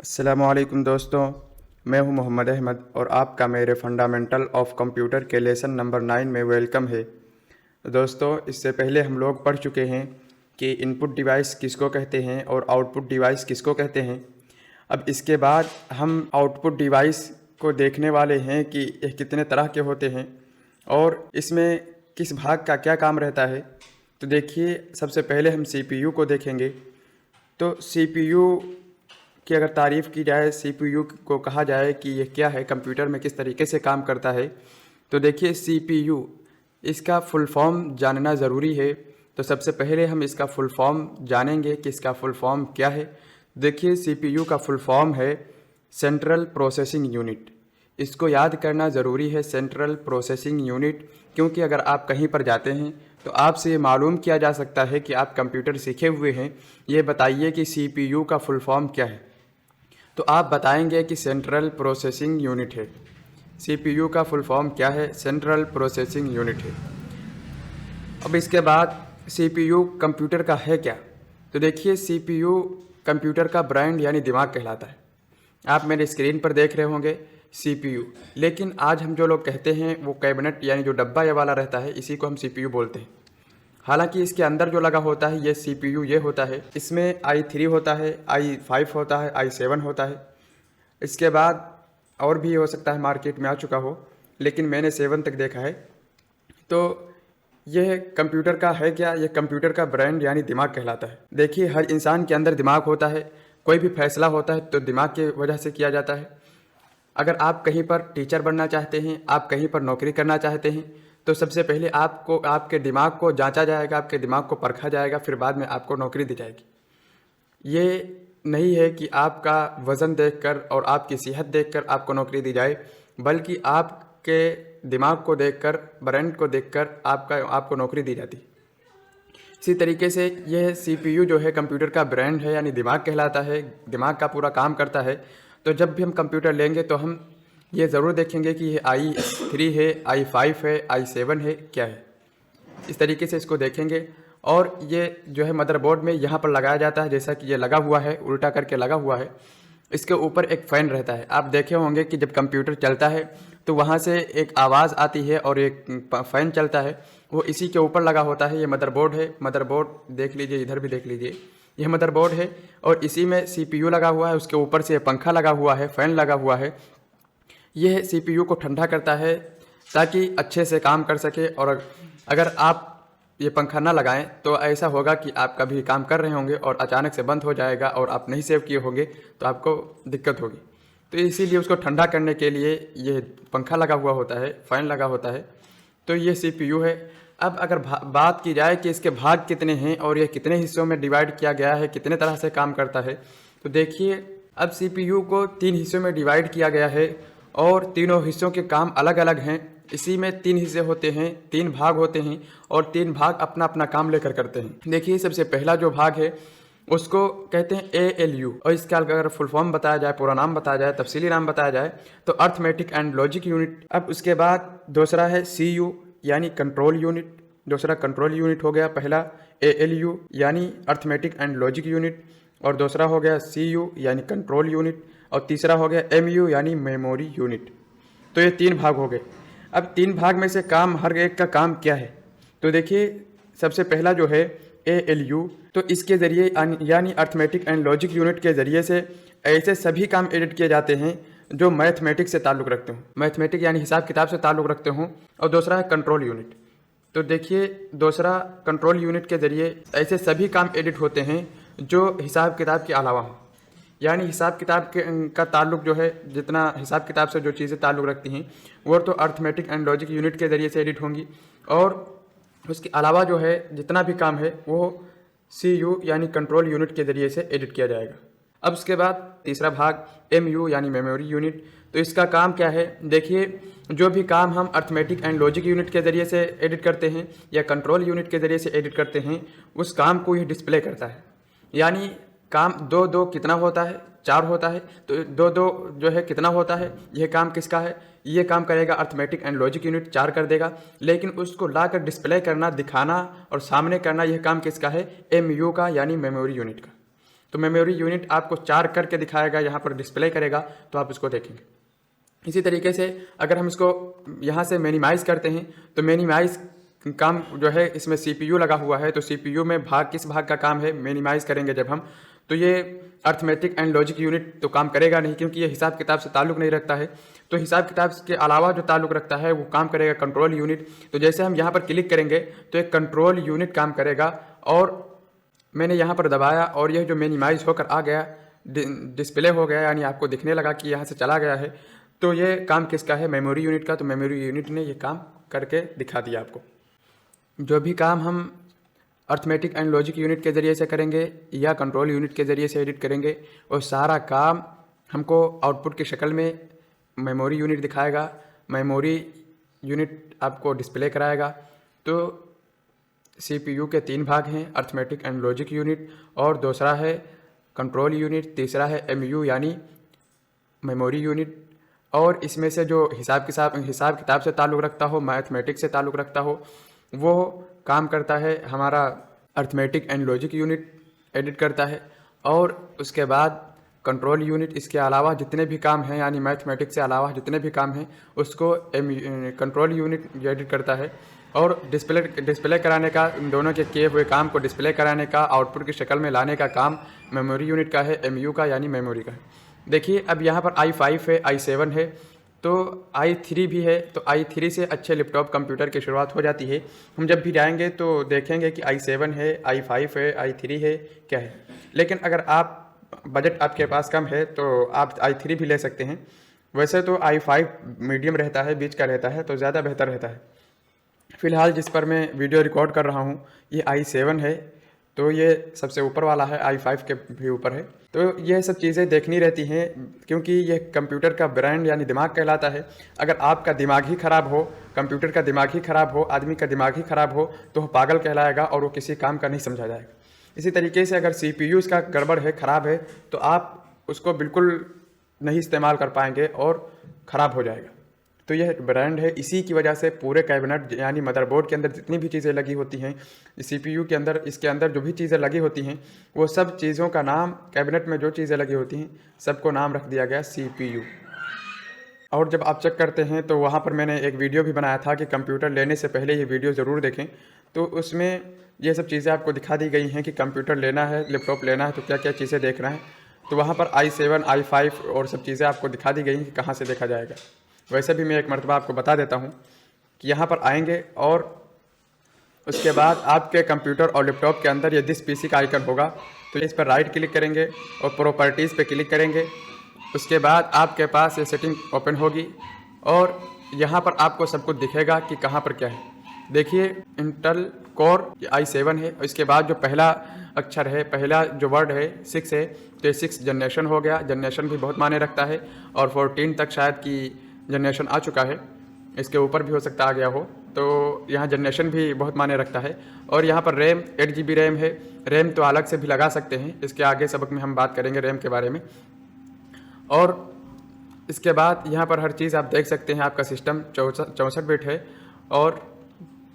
अस्सलामुअलैकुम दोस्तों, मैं हूं मोहम्मद अहमद और आपका मेरे फंडामेंटल ऑफ कंप्यूटर के लेसन नंबर 9 में वेलकम है। दोस्तों, इससे पहले हम लोग पढ़ चुके हैं कि इनपुट डिवाइस किसको कहते हैं और आउटपुट डिवाइस किसको कहते हैं। अब इसके बाद हम आउटपुट डिवाइस को देखने वाले हैं कि यह कितने तरह के होते हैं और इसमें किस भाग का क्या काम रहता है। तो देखिए, सबसे पहले हम CPU को देखेंगे। तो CPU की अगर तारीफ़ की जाए, CPU को कहा जाए कि यह क्या है, कंप्यूटर में किस तरीके से काम करता है, तो देखिए CPU इसका फुल फॉर्म जानना ज़रूरी है। तो सबसे पहले हम इसका फुल फॉर्म जानेंगे कि इसका फुल फॉर्म क्या है। देखिए, CPU का फुल फॉर्म है सेंट्रल प्रोसेसिंग यूनिट। इसको याद करना ज़रूरी है, सेंट्रल प्रोसेसिंग यूनिट, क्योंकि अगर आप कहीं पर जाते हैं तो आपसे ये मालूम किया जा सकता है कि आप कंप्यूटर सीखे हुए हैं, ये बताइए कि CPU का फुल फॉर्म क्या है। तो आप बताएंगे कि सेंट्रल प्रोसेसिंग यूनिट है। CPU का फुल फॉर्म क्या है? सेंट्रल प्रोसेसिंग यूनिट है। अब इसके बाद CPU कंप्यूटर का है क्या? तो देखिए, CPU कंप्यूटर का ब्रेन यानी दिमाग कहलाता है। आप मेरे स्क्रीन पर देख रहे होंगे CPU, लेकिन आज हम जो लोग कहते हैं वो कैबिनेट यानी जो डब्बा ये वाला रहता है, इसी को हम CPU बोलते हैं। हालांकि इसके अंदर जो लगा होता है ये CPU ये होता है। इसमें i3 होता है, i5 होता है, i7 होता है। इसके बाद और भी हो सकता है मार्केट में आ चुका हो, लेकिन मैंने 7 तक देखा है। तो यह कंप्यूटर का है क्या? यह कंप्यूटर का ब्रेन यानी दिमाग कहलाता है। देखिए, हर इंसान के अंदर दिमाग होता है। कोई भी फैसला होता है तो दिमाग की वजह से किया जाता है। अगर आप कहीं पर टीचर बनना चाहते हैं, आप कहीं पर नौकरी करना चाहते हैं, तो सबसे पहले आपको आपके दिमाग को जांचा जाएगा, आपके दिमाग को परखा जाएगा, फिर बाद में आपको नौकरी दी जाएगी। ये नहीं है कि आपका वज़न देखकर और आपकी सेहत देखकर आपको नौकरी दी जाए, बल्कि आपके दिमाग को देखकर, ब्रेन को देखकर आपको नौकरी दी जाती। इसी तरीके से यह CPU जो है कंप्यूटर का ब्रेन है यानी दिमाग कहलाता है, दिमाग का पूरा काम करता है। तो जब भी हम कंप्यूटर लेंगे तो हम ये ज़रूर देखेंगे कि ये i3 है, i5 है, i7 है, क्या है। इस तरीके से इसको देखेंगे। और ये जो है मदरबोर्ड में यहाँ पर लगाया जाता है, जैसा कि ये लगा हुआ है, उल्टा करके लगा हुआ है। इसके ऊपर एक फ़ैन रहता है। आप देखे होंगे कि जब कंप्यूटर चलता है तो वहाँ से एक आवाज़ आती है और एक फ़ैन चलता है, वो इसी के ऊपर लगा होता है। ये मदरबोर्ड है। मदरबोर्ड देख लीजिए, इधर भी देख लीजिए, यह मदरबोर्ड है और इसी में CPU लगा हुआ है। उसके ऊपर से पंखा लगा हुआ है, फ़ैन लगा हुआ है। यह CPU को ठंडा करता है ताकि अच्छे से काम कर सके। और अगर आप ये पंखा ना लगाएं तो ऐसा होगा कि आप कभी काम कर रहे होंगे और अचानक से बंद हो जाएगा और आप नहीं सेव किए होंगे तो आपको दिक्कत होगी। तो इसीलिए उसको ठंडा करने के लिए ये पंखा लगा हुआ होता है, फ़ैन लगा होता है। तो ये CPU है। अब अगर बात की जाए कि इसके भाग कितने हैं और ये कितने हिस्सों में डिवाइड किया गया है, कितने तरह से काम करता है, तो देखिए, अब CPU को 3 हिस्सों में डिवाइड किया गया है और तीनों हिस्सों के काम अलग अलग हैं। इसी में 3 हिस्से होते हैं, 3 भाग होते हैं और 3 भाग अपना अपना काम लेकर करते हैं। देखिए, सबसे पहला जो भाग है उसको कहते हैं ALU, और इसका अगर फुल फॉर्म बताया जाए, पूरा नाम बताया जाए, तफसीली नाम बताया जाए तो अर्थमेटिक एंड लॉजिक यूनिट। अब उसके बाद दूसरा है CU यानी कंट्रोल यूनिट। दूसरा कंट्रोल यूनिट हो गया। पहला ALU यानी अर्थमेटिक एंड लॉजिक यूनिट, और दूसरा हो गया CU यानी कंट्रोल यूनिट, और तीसरा हो गया MU यानी मेमोरी यूनिट। तो ये 3 भाग हो गए। अब 3 भाग में से काम, हर एक का काम क्या है, तो देखिए, सबसे पहला जो है ALU, तो इसके ज़रिए यानी अर्थमेटिक एंड लॉजिक यूनिट के ज़रिए से ऐसे सभी काम एडिट किए जाते हैं जो मैथमेटिक्स से ताल्लुक़ रखते हों, मैथमेटिक यानी हिसाब किताब से ताल्लुक़ रखते हों। और दूसरा है कंट्रोल यूनिट। तो देखिए, दूसरा कंट्रोल यूनिट के ज़रिए ऐसे सभी काम एडिट होते हैं जो हिसाब किताब के अलावा हों, यानी हिसाब किताब का ताल्लुक़ जो है, जितना हिसाब किताब से जो चीज़ें ताल्लुक़ रखती हैं वो तो अर्थमेटिक एंड लॉजिक यूनिट के ज़रिए से एडिट होंगी, और उसके अलावा जो है जितना भी काम है वो CU यानी कंट्रोल यूनिट के ज़रिए से एडिट किया जाएगा। अब उसके बाद तीसरा भाग MU यानी मेमोरी यूनिट। तो इसका काम क्या है? देखिए, जो भी काम हम अर्थमेटिक एंड लॉजिक यूनिट के ज़रिए से एडिट करते हैं या कंट्रोल यूनिट के ज़रिए से एडिट करते हैं, उस काम को ये डिस्प्ले करता है। यानी काम 2-2 कितना होता है? 4 होता है। तो 2-2 जो है कितना होता है? यह काम किसका है? ये काम करेगा अर्थमेटिक एंड लॉजिक यूनिट, 4 कर देगा। लेकिन उसको लाकर डिस्प्ले करना, दिखाना और सामने करना, यह काम किसका है? MU का यानी मेमोरी यूनिट का। तो मेमोरी यूनिट आपको 4 करके दिखाएगा, यहाँ पर डिस्प्ले करेगा, तो आप इसको देखेंगे। इसी तरीके से अगर हम इसको यहाँ से मिनिमाइज़ करते हैं तो मिनिमाइज़ काम जो है इसमें CPU लगा हुआ है, तो CPU में किस भाग का काम है मिनिमाइज़ करेंगे जब हम, तो ये अर्थमेटिक एंड लॉजिक यूनिट तो काम करेगा नहीं, क्योंकि ये हिसाब किताब से ताल्लुक़ नहीं रखता है। तो हिसाब किताब के अलावा जो ताल्लुक़ रखता है वो काम करेगा कंट्रोल यूनिट। तो जैसे हम यहाँ पर क्लिक करेंगे तो एक कंट्रोल यूनिट काम करेगा, और मैंने यहाँ पर दबाया और यह जो मिनिमाइज़ होकर आ गया, डिस्प्ले हो गया, यानी आपको दिखने लगा कि यहाँ से चला गया है। तो ये काम किसका है? मेमोरी यूनिट का। तो मेमोरी यूनिट ने ये काम करके दिखा दिया आपको। जो भी काम हम अर्थमेटिक एंड लॉजिक यूनिट के ज़रिए से करेंगे या कंट्रोल यूनिट के ज़रिए से एडिट करेंगे, वो सारा काम हमको आउटपुट की शक्ल में मेमोरी यूनिट दिखाएगा। मेमोरी यूनिट आपको डिस्प्ले कराएगा। तो CPU के 3 भाग हैं, अर्थमेटिक एंड लॉजिक यूनिट, और दूसरा है कंट्रोल यूनिट, तीसरा है MU यानी मेमोरी यूनिट। और इसमें से जो हिसाब किताब से ताल्लुक़ रखता हो, मैथमेटिक्स से ताल्लुक़ रखता हो, वो काम करता है हमारा arithmetic and logic unit edit करता है। और उसके बाद कंट्रोल यूनिट, इसके अलावा जितने भी काम हैं, यानी मैथमेटिक्स से अलावा जितने भी काम हैं उसको कंट्रोल यूनिट एडिट करता है। और डिस्प्ले कराने का, इन दोनों के किए हुए काम को डिस्प्ले कराने का, आउटपुट की शक्ल में लाने का काम मेमोरी यूनिट का है, MU का यानी मेमोरी का है। देखिए अब यहाँ पर i5 है, i7 है, तो i3 भी है। तो i3 से अच्छे लैपटॉप कंप्यूटर की शुरुआत हो जाती है। हम जब भी जाएंगे तो देखेंगे कि i7 है, i5 है, i3 है, क्या है। लेकिन अगर आप बजट आपके पास कम है तो आप i3 भी ले सकते हैं। वैसे तो i5 मीडियम रहता है, बीच का रहता है, तो ज़्यादा बेहतर रहता है। फ़िलहाल जिस पर मैं वीडियो रिकॉर्ड कर रहा हूँ ये i7 है, तो ये सबसे ऊपर वाला है, i5 के भी ऊपर है। तो ये सब चीज़ें देखनी रहती हैं, क्योंकि ये कंप्यूटर का ब्रेन यानी दिमाग कहलाता है। अगर आपका दिमाग ही ख़राब हो, कंप्यूटर का दिमाग ही ख़राब हो, आदमी का दिमाग ही ख़राब हो, तो वह पागल कहलाएगा और वो किसी काम का नहीं समझा जाएगा। इसी तरीके से अगर CPU इसका गड़बड़ है, ख़राब है, तो आप उसको बिल्कुल नहीं इस्तेमाल कर पाएंगे और ख़राब हो जाएगा। तो यह ब्रांड है, इसी की वजह से पूरे कैबिनेट यानी मदरबोर्ड के अंदर जितनी भी चीज़ें लगी होती हैं, CPU के अंदर, इसके अंदर जो भी चीज़ें लगी होती हैं, वो सब चीज़ों का नाम, कैबिनेट में जो चीज़ें लगी होती हैं सबको नाम रख दिया गया CPU। और जब आप चेक करते हैं तो वहाँ पर मैंने एक वीडियो भी बनाया था कि कंप्यूटर लेने से पहले ये वीडियो ज़रूर देखें। तो उसमें ये सब चीज़ें आपको दिखा दी गई हैं कि कंप्यूटर लेना है, लैपटॉप लेना है, तो क्या क्या चीज़ें देखना है। तो वहाँ पर i7, i5 और सब चीज़ें आपको दिखा दी गई हैं कि कहाँ से देखा जाएगा। वैसे भी मैं एक मरतबा आपको बता देता हूँ कि यहाँ पर आएंगे और उसके बाद आपके कंप्यूटर और लैपटॉप के अंदर ये दिस PC का आइकन होगा, तो इस पर राइट क्लिक करेंगे और प्रॉपर्टीज़ पे क्लिक करेंगे। उसके बाद आपके पास ये सेटिंग ओपन होगी और यहाँ पर आपको सब कुछ दिखेगा कि कहाँ पर क्या है। देखिए इंटेल कोर i7 है, इसके बाद जो पहला अक्षर है, पहला जो वर्ड है 6 है, तो 6 जनरेशन हो गया। जनरेशन भी बहुत मायने रखता है और 14 तक शायद की जनरेशन आ चुका है, इसके ऊपर भी हो सकता आ गया हो। तो यहाँ जनरेशन भी बहुत मायने रखता है। और यहाँ पर रैम 8 GB रैम है। रैम तो अलग से भी लगा सकते हैं, इसके आगे सबक में हम बात करेंगे रैम के बारे में। और इसके बाद यहाँ पर हर चीज़ आप देख सकते हैं। आपका सिस्टम 64 बिट है और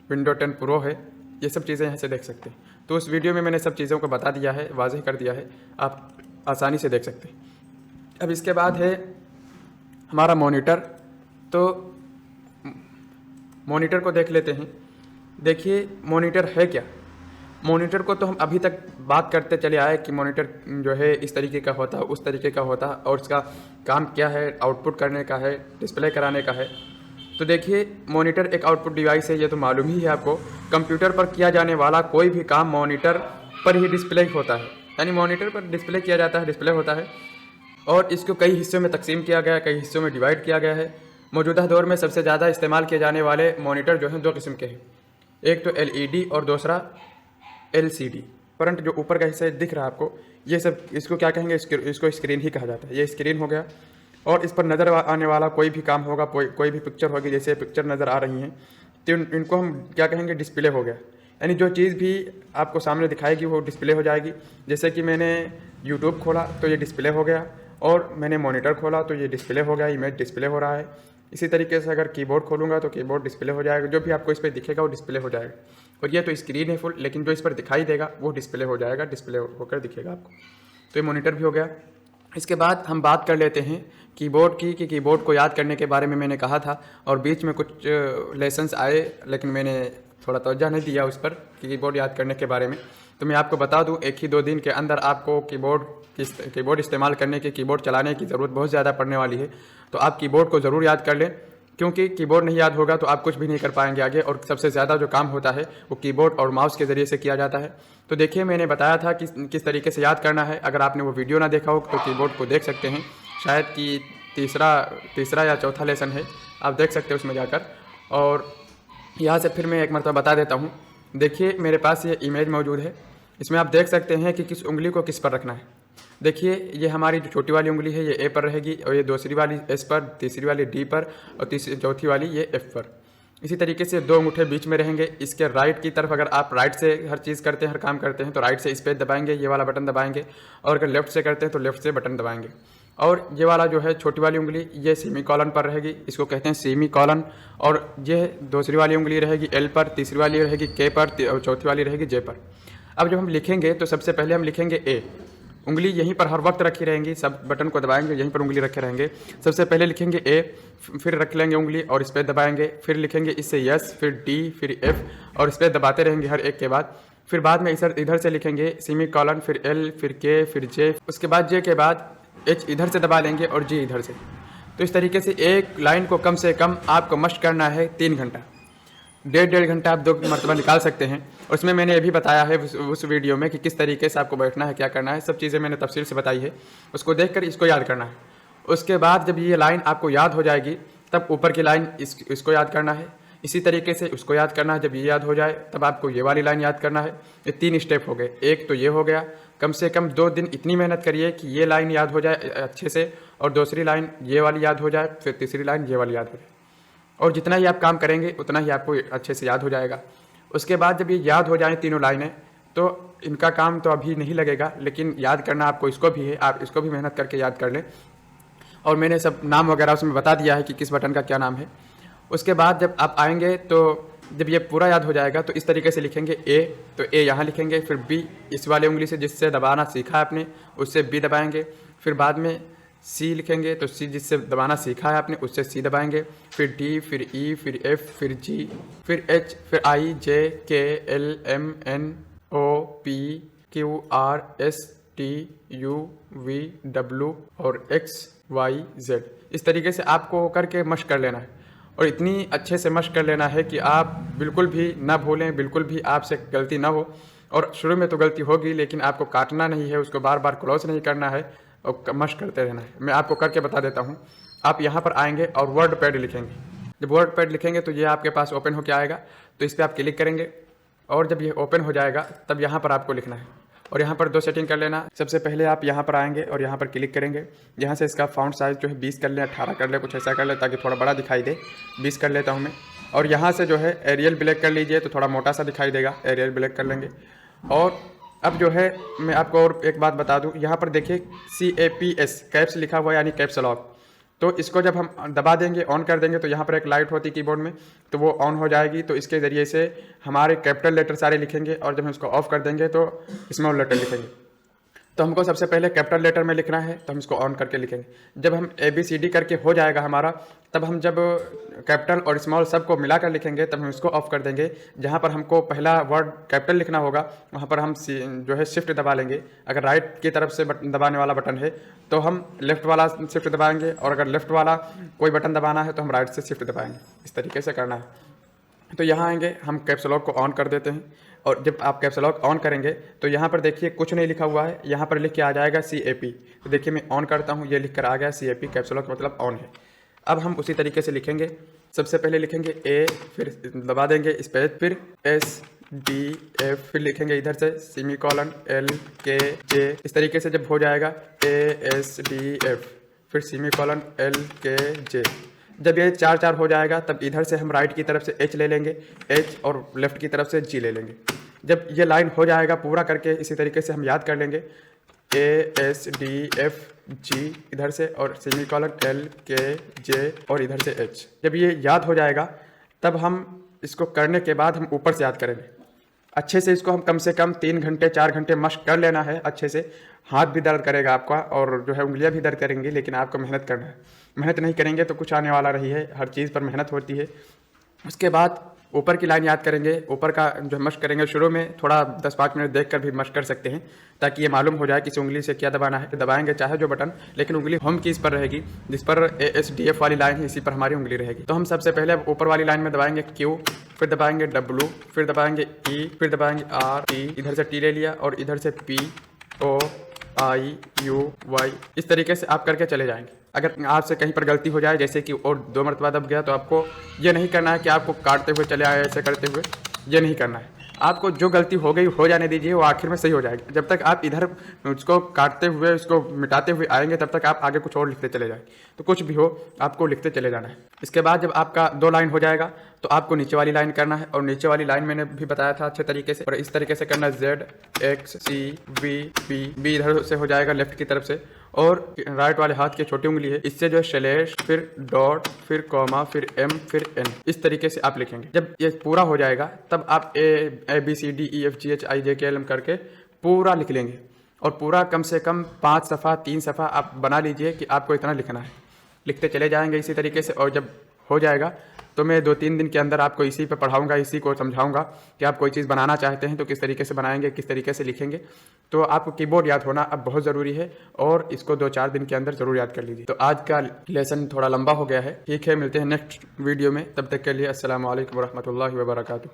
विंडो 10 प्रो है, ये सब चीज़ें यहाँ से देख सकते हैं। तो उस वीडियो में मैंने सब चीज़ों को बता दिया है, वाज़ेह कर दिया है, आप आसानी से देख सकते हैं। अब इसके बाद है हमारा मॉनिटर। तो मॉनिटर को देख लेते हैं। देखिए मॉनिटर है क्या। मॉनिटर को तो हम अभी तक बात करते चले आए कि मॉनिटर जो है इस तरीके का होता है, उस तरीके का होता है, और इसका काम क्या है, आउटपुट करने का है, डिस्प्ले कराने का है। तो देखिए मॉनिटर एक आउटपुट डिवाइस है, ये तो मालूम ही है आपको। कंप्यूटर पर किया जाने वाला कोई भी काम मॉनिटर पर ही डिस्प्ले होता है, यानी मॉनिटर पर डिस्प्ले किया जाता है, डिस्प्ले होता है। और इसको कई हिस्सों में तकसीम किया गया है, कई हिस्सों में डिवाइड किया गया है। मौजूदा दौर में सबसे ज़्यादा इस्तेमाल किए जाने वाले मॉनिटर जो हैं 2 किस्म के हैं, एक तो LED और दूसरा LCD। फ्रंट जो ऊपर का हिस्सा दिख रहा है आपको, ये सब इसको क्या कहेंगे, इसको स्क्रीन ही कहा जाता है। ये स्क्रीन हो गया। और इस पर नज़र आने वाला कोई भी काम होगा, कोई भी पिक्चर होगी, जैसे पिक्चर नज़र आ रही हैं, तो इनको हम क्या कहेंगे, डिस्प्ले हो गया। यानी जो चीज़ भी आपको सामने दिखाएगी वो डिस्प्ले हो जाएगी। जैसे कि मैंने यूट्यूब खोला तो ये डिस्प्ले हो गया, और मैंने मॉनिटर खोला तो ये डिस्प्ले हो गया, इमेज डिस्प्ले हो रहा है। इसी तरीके से अगर कीबोर्ड खोलूँगा तो कीबोर्ड डिस्प्ले हो जाएगा, जो भी आपको इस पर दिखेगा वो डिस्प्ले हो जाएगा। और ये तो स्क्रीन है फुल, लेकिन जो इस पर दिखाई देगा वो डिस्प्ले हो जाएगा, डिस्प्ले होकर दिखेगा आपको। तो ये मॉनिटर भी हो गया। इसके बाद हम बात कर लेते हैं कीबोर्ड की, कि कीबोर्ड को याद करने के बारे में मैंने कहा था और बीच में कुछ लेसन्स आए, लेकिन मैंने थोड़ा तवज्जो नहीं दिया उस पर कि कीबोर्ड याद करने के बारे में। तो मैं आपको बता दूं, 1 ही 2 दिन के अंदर आपको कीबोर्ड इस्तेमाल करने की, कीबोर्ड चलाने की ज़रूरत बहुत ज़्यादा पड़ने वाली है। तो आप कीबोर्ड को ज़रूर याद कर लें, क्योंकि कीबोर्ड नहीं याद होगा तो आप कुछ भी नहीं कर पाएंगे आगे, और सबसे ज़्यादा जो काम होता है वो कीबोर्ड और माउस के ज़रिए से किया जाता है। तो देखिए, मैंने बताया था कि किस तरीके से याद करना है। अगर आपने वो वीडियो ना देखा हो तो कीबोर्ड को देख सकते हैं, शायद कि तीसरा या चौथा लेसन है, आप देख सकते हैं उसमें जाकर। और यहाँ से फिर मैं एक मरतबा बता देता हूँ। देखिए, मेरे पास ये इमेज मौजूद है, इसमें आप देख सकते हैं कि किस उंगली को किस पर रखना है। देखिए, ये हमारी जो छोटी वाली उंगली है ये ए पर रहेगी, और ये दूसरी वाली एस पर, तीसरी वाली डी पर, और चौथी वाली ये एफ पर। इसी तरीके से 2 अंगूठे बीच में रहेंगे। इसके राइट की तरफ अगर आप राइट से हर चीज़ करते हैं, हर काम करते हैं, तो राइट से इस पे दबाएंगे, ये वाला बटन दबाएंगे, और अगर लेफ्ट से करते हैं तो लेफ्ट से बटन दबाएंगे। और ये वाला जो है छोटी वाली उंगली, ये सेमी कॉलन पर रहेगी, इसको कहते हैं सेमी कॉलन। और ये दूसरी वाली उंगली रहेगी एल पर, तीसरी वाली रहेगी के पर, और चौथी वाली रहेगी जे पर। अब जब हम लिखेंगे तो सबसे पहले हम लिखेंगे ए, उंगली यहीं पर हर वक्त रखी रहेंगी, सब बटन को दबाएंगे यहीं पर उंगली रखे रहेंगे। सबसे पहले लिखेंगे ए, फिर रख लेंगे उंगली और इस पर दबाएंगे, फिर लिखेंगे इससे यस, फिर डी, फिर एफ, और इस पर दबाते रहेंगे हर एक के बाद। फिर बाद में इधर से लिखेंगे सेमी कॉलन, फिर एल, फिर के, फिर जे, उसके बाद जे के बाद एच इधर से दबा लेंगे और जी इधर से। तो इस तरीके से एक लाइन को कम से कम आपको मश्क करना है 3 घंटा, 1.5 घंटा आप 2 मरतबा निकाल सकते हैं। और उसमें मैंने ये भी बताया है उस वीडियो में कि किस तरीके से आपको बैठना है, क्या करना है, सब चीज़ें मैंने तफसील से बताई है। उसको देखकर इसको याद करना है। उसके बाद जब ये लाइन आपको याद हो जाएगी तब ऊपर की लाइन इसको याद करना है, इसी तरीके से उसको याद करना है। जब ये याद हो जाए तब आपको ये वाली लाइन याद करना है। ये 3 स्टेप हो गए, एक तो ये हो गया। कम से कम 2 दिन इतनी मेहनत करिए कि ये लाइन याद हो जाए अच्छे से, और दूसरी लाइन ये वाली याद हो जाए, फिर तीसरी लाइन ये वाली याद हो जाए। और जितना ही आप काम करेंगे उतना ही आपको अच्छे से याद हो जाएगा। उसके बाद जब ये याद हो जाए तीनों लाइनें, तो इनका काम तो अभी नहीं लगेगा, लेकिन याद करना आपको इसको भी है, आप इसको भी मेहनत करके याद कर लें। और मैंने सब नाम वगैरह उसमें बता दिया है कि किस बटन का क्या नाम है। उसके बाद जब आप आएंगे तो जब ये पूरा याद हो जाएगा तो इस तरीके से लिखेंगे ए, तो ए यहाँ लिखेंगे, फिर बी इस वाले उंगली से जिससे दबाना सीखा है आपने उससे बी दबाएंगे, फिर बाद में सी लिखेंगे, तो सी जिससे दबाना सीखा है आपने उससे सी दबाएंगे, फिर डी, फिर ई, फिर एफ, फिर जी, फिर एच, फिर I, J, K, L, M, N, O, P, Q, R, S, T, U, V, W और एक्स, वाई, जेड। इस तरीके से आपको करके मश्क कर लेना है, और इतनी अच्छे से मश्क कर लेना है कि आप बिल्कुल भी ना भूलें, बिल्कुल भी आपसे गलती ना हो। और शुरू में तो गलती होगी, लेकिन आपको काटना नहीं है, उसको बार बार क्लोज नहीं करना है और मश्क करते रहना है। मैं आपको करके बता देता हूँ। आप यहाँ पर आएंगे और वर्ड पैड लिखेंगे। जब वर्ड पैड लिखेंगे तो ये आपके पास ओपन होकर आएगा, तो इस पर आप क्लिक करेंगे, और जब ये ओपन हो जाएगा तब यहाँ पर आपको लिखना है। और यहाँ पर 2 सेटिंग कर लेना। सबसे पहले आप यहाँ पर आएंगे और यहाँ पर क्लिक करेंगे। यहाँ से इसका फ़ॉन्ट साइज़ जो है 20 कर लें, 18 कर लें, कुछ ऐसा कर लें ताकि थोड़ा बड़ा दिखाई दे। 20 कर लेता हूँ मैं। और यहाँ से जो है एरियल ब्लैक कर लीजिए, तो थोड़ा मोटा सा दिखाई देगा, एरियल ब्लैक कर लेंगे। और अब जो है मैं आपको और एक बात बता दूँ, यहाँ पर देखिए CAPS कैप्स लिखा हुआ है, यानी कैप्स लॉक। तो इसको जब हम दबा देंगे, ऑन कर देंगे, तो यहाँ पर एक लाइट होती है कीबोर्ड में, तो वो ऑन हो जाएगी। तो इसके ज़रिए से हमारे कैपिटल लेटर सारे लिखेंगे, और जब हम इसको ऑफ कर देंगे तो स्मॉल लेटर लिखेंगे। तो हमको सबसे पहले कैपिटल लेटर में लिखना है, तो हम इसको ऑन करके लिखेंगे। जब हम ABCD करके हो जाएगा हमारा, तब हम जब कैपिटल और स्मॉल सबको मिलाकर लिखेंगे तब हम इसको ऑफ कर देंगे। जहाँ पर हमको पहला वर्ड कैपिटल लिखना होगा वहाँ पर हम जो है शिफ्ट दबा लेंगे। अगर राइट की तरफ से दबाने वाला बटन है तो हम लेफ्ट वाला शिफ्ट दबाएंगे, और अगर लेफ्ट वाला कोई बटन दबाना है तो हम राइट से शिफ्ट दबाएंगे। इस तरीके से करना है। तो यहाँ आएंगे, हम कैप्स लॉक को ऑन कर देते हैं, और जब आप कैप्स लॉक ऑन करेंगे तो यहाँ पर देखिए कुछ नहीं लिखा हुआ है, यहाँ पर लिख के आ जाएगा CAP। तो देखिए मैं ऑन करता हूँ, ये लिख कर आ गया CAP, कैप्स लॉक मतलब ऑन है। अब हम उसी तरीके से लिखेंगे। सबसे पहले लिखेंगे A, फिर दबा देंगे स्पेस, फिर S, D, F, फिर लिखेंगे इधर से semi colon L, K, J। इस तरीके से जब हो जाएगा A, S, D, F, फिर semi colon L, K, J। जब ये 4 हो जाएगा तब इधर से हम राइट की तरफ से H ले लेंगे, H, और लेफ्ट की तरफ से G ले लेंगे। जब ये लाइन हो जाएगा पूरा करके इसी तरीके से हम याद कर लेंगे A, S, D, F, G इधर से, और semi colon L, K, J, और इधर से H। जब ये याद हो जाएगा तब हम इसको करने के बाद हम ऊपर से याद करेंगे। अच्छे से इसको हम कम से कम 3 घंटे 4 घंटे मश्क कर लेना है अच्छे से। हाथ भी दर्द करेगा आपका और जो है उंगलियां भी दर्द करेंगी, लेकिन आपको मेहनत करना है। मेहनत नहीं करेंगे तो कुछ आने वाला नहीं है, हर चीज़ पर मेहनत होती है। उसके बाद ऊपर की लाइन याद करेंगे, ऊपर का जो मश्क करेंगे शुरू में थोड़ा 10-5 मिनट देख कर भी मश्क कर सकते हैं, ताकि ये मालूम हो जाए किस उंगली से क्या दबाना है। दबाएंगे चाहे जो बटन, लेकिन उंगली होम कीज पर रहेगी, जिस पर ASDF वाली लाइन है इसी पर हमारी उंगली रहेगी। तो हम सबसे पहले ऊपर वाली लाइन में दबाएंगे Q, फिर दबाएंगे W, फिर दबाएंगे E, फिर दबाएंगे R, T, इधर से T ले लिया और इधर से P, O, I, U, Y, इस तरीके से आप करके चले जाएंगे। अगर आपसे कहीं पर गलती हो जाए, जैसे कि और 2 मरतबा दब गया, तो आपको ये नहीं करना है कि आपको काटते हुए चले आए ऐसे करते हुए, ये नहीं करना है। आपको जो गलती हो गई हो जाने दीजिए, वो आखिर में सही हो जाएगी। जब तक आप इधर उसको काटते हुए उसको मिटाते हुए आएंगे, तब तक आप आगे कुछ और लिखते चले जाएंगे। तो कुछ भी हो आपको लिखते चले जाना है। इसके बाद जब आपका 2 लाइन हो जाएगा तो आपको नीचे वाली लाइन करना है, और नीचे वाली लाइन मैंने भी बताया था अच्छे तरीके से, और इस तरीके से करना है। Z, X, C, V, P, B इधर से हो जाएगा लेफ्ट की तरफ से, और राइट वाले हाथ की छोटी उंगली है, इससे जो है स्लैश, फिर डॉट, फिर कॉमा, फिर M, फिर N, इस तरीके से आप लिखेंगे। जब ये पूरा हो जाएगा तब आप A B C D E F G H I J K L M करके पूरा लिख लेंगे, और पूरा कम से कम 5 सफ़ा 3 सफ़ा आप बना लीजिए कि आपको इतना लिखना है। लिखते चले जाएंगे इसी तरीके से, और जब हो जाएगा तो मैं 2-3 दिन के अंदर आपको इसी पे पढ़ाऊंगा, इसी को समझाऊंगा कि आप कोई चीज़ बनाना चाहते हैं तो किस तरीके से बनाएंगे, किस तरीके से लिखेंगे। तो आपको कीबोर्ड याद होना अब बहुत ज़रूरी है, और इसको 2-4 दिन के अंदर ज़रूर याद कर लीजिए। तो आज का लेसन थोड़ा लंबा हो गया है, ठीक है, मिलते हैं नेक्स्ट वीडियो में। तब तक के लिए अस्सलाम वालेकुम रहमतुल्लाहि व बरकातुहू।